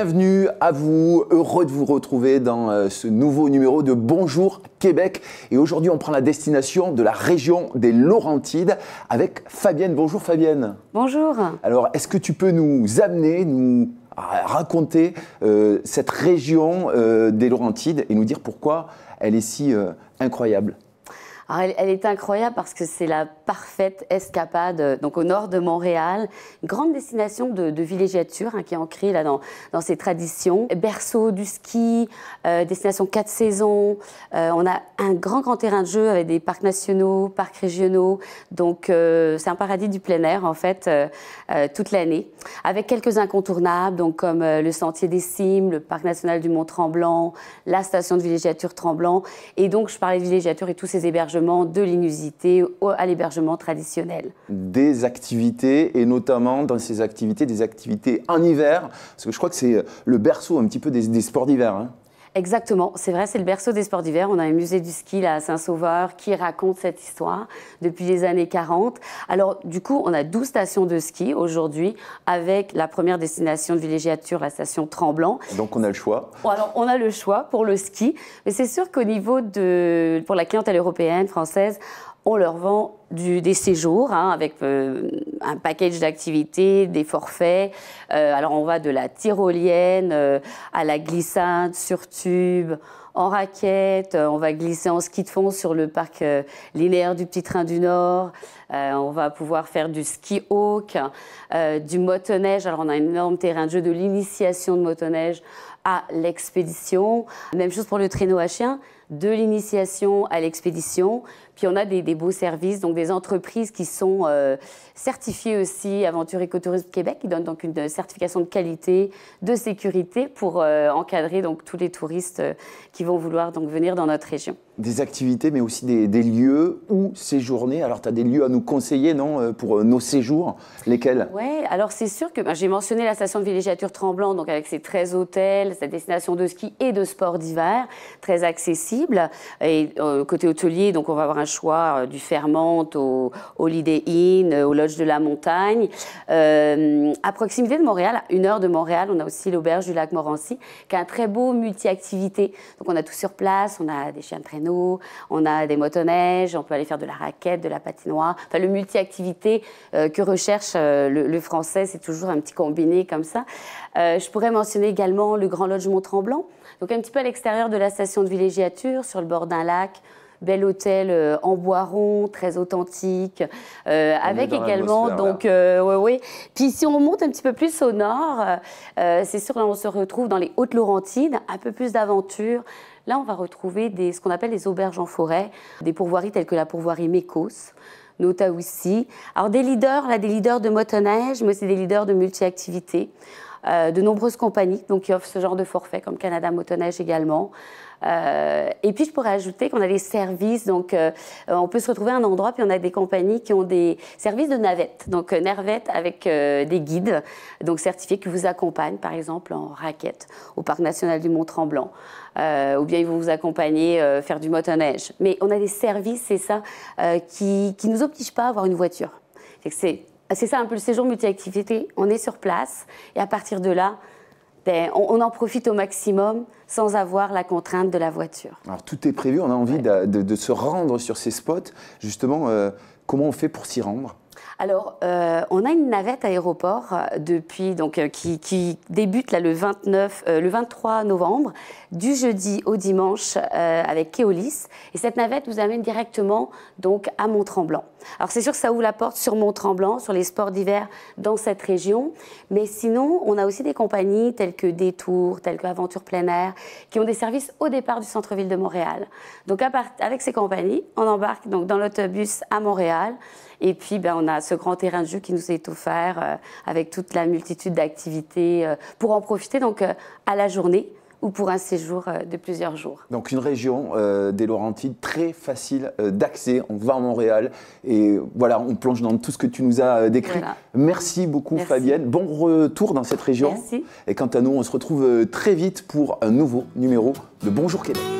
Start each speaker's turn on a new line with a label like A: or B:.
A: Bienvenue à vous, heureux de vous retrouver dans ce nouveau numéro de Bonjour Québec. Et aujourd'hui, on prend la destination de la région des Laurentides avec Fabienne. Bonjour Fabienne.
B: Bonjour.
A: Alors, est-ce que tu peux nous amener, nous raconter cette région des Laurentides et nous dire pourquoi elle est si incroyable ?
B: Alors, elle est incroyable parce que c'est la parfaite escapade donc au nord de Montréal, une grande destination de villégiature qui est ancrée là dans ses traditions. Berceau du ski, destination 4 saisons. On a un grand terrain de jeu avec des parcs nationaux, parcs régionaux. Donc c'est un paradis du plein air en fait toute l'année, avec quelques incontournables donc comme le Sentier des Cimes, le parc national du Mont-Tremblant, la station de villégiature Tremblant. Et donc je parlais de villégiature et tous ces hébergements de l'inusité à l'hébergement traditionnel.
A: Des activités, et notamment dans ces activités, des activités en hiver, parce que je crois que c'est le berceau un petit peu des sports d'hiver. Hein.
B: Exactement, c'est vrai, c'est le berceau des sports d'hiver. On a un musée du ski là, à Saint-Sauveur qui raconte cette histoire depuis les années 40. Alors du coup, on a 12 stations de ski aujourd'hui avec la première destination de villégiature, la station Tremblant.
A: Donc on a le choix.
B: Alors on a le choix pour le ski, mais c'est sûr qu'au niveau pour la clientèle européenne, française, on leur vend des séjours avec un package d'activités, des forfaits. Alors on va de la tyrolienne à la glissade sur tube, en raquette. On va glisser en ski de fond sur le parc linéaire du Petit Train du Nord. On va pouvoir faire du ski hawk, du motoneige. Alors on a un énorme terrain de jeu de l'initiation de motoneige à l'expédition. Même chose pour le traîneau à chien, de l'initiation à l'expédition. Puis on a des beaux services, donc des entreprises qui sont certifiées aussi Aventure Écotourisme Québec, qui donnent donc une certification de qualité, de sécurité pour encadrer donc tous les touristes qui vont vouloir donc venir dans notre région.
A: Des activités, mais aussi des lieux où séjourner. Alors tu as des lieux à nous conseiller, non, pour nos séjours, lesquels ?
B: Oui, alors c'est sûr que j'ai mentionné la station de villégiature Tremblant, donc avec ses 13 hôtels, sa destination de ski et de sport d'hiver, très accessible. Et côté hôtelier, donc on va avoir un choix du Fairmont au Holiday Inn, au Lodge de la Montagne. À proximité de Montréal, à 1 heure de Montréal, on a aussi l'auberge du lac Morancy, qui a un très beau multi-activité. Donc on a tout sur place, on a des chiens de traîneau, on a des motoneiges, on peut aller faire de la raquette, de la patinoire. Enfin, le multi-activité que recherche le français, c'est toujours un petit combiné comme ça. Je pourrais mentionner également le Grand Lodge Mont-Tremblant, donc un petit peu à l'extérieur de la station de villégiature, sur le bord d'un lac. Bel hôtel en bois rond, très authentique, avec également donc Puis si on monte un petit peu plus au nord, c'est sûr là on se retrouve dans les Hautes-Laurentides, un peu plus d'aventure. Là on va retrouver ce qu'on appelle les auberges en forêt, des pourvoiries telles que la pourvoirie Mécos, Notaouissi. Alors des leaders de motoneige, mais aussi des leaders de multi-activités. De nombreuses compagnies donc, qui offrent ce genre de forfait, comme Canada Motoneige également. Et puis, je pourrais ajouter qu'on a des services. Donc, on peut se retrouver à un endroit, puis on a des compagnies qui ont des services de navette. Donc, navette avec des guides donc certifiés qui vous accompagnent, par exemple, en raquette au Parc national du Mont-Tremblant. Ou bien ils vont vous accompagner faire du motoneige. Mais on a des services, c'est ça, qui ne nous obligent pas à avoir une voiture. C'est ça un peu le séjour multi-activité, on est sur place et à partir de là, on en profite au maximum sans avoir la contrainte de la voiture.
A: Alors tout est prévu, on a envie de se rendre sur ces spots. Justement, comment on fait pour s'y rendre ?
B: Alors, on a une navette aéroport qui débute là, le 23 novembre, du jeudi au dimanche avec Keolis. Et cette navette vous amène directement donc, à Mont-Tremblant. Alors, c'est sûr que ça ouvre la porte sur Mont-Tremblant, sur les sports d'hiver dans cette région. Mais sinon, on a aussi des compagnies telles que Détour, telles que Aventure Plein Air, qui ont des services au départ du centre-ville de Montréal. Donc, avec ces compagnies, on embarque donc, dans l'autobus à Montréal. Et puis, on a ce grand terrain de jeu qui nous est offert avec toute la multitude d'activités pour en profiter donc, à la journée ou pour un séjour de plusieurs jours.
A: Donc une région des Laurentides très facile d'accès. On va à Montréal et voilà, on plonge dans tout ce que tu nous as décrit. Voilà. Merci beaucoup Fabienne. Bon retour dans cette région.
B: Merci.
A: Et quant à nous, on se retrouve très vite pour un nouveau numéro de Bonjour Québec.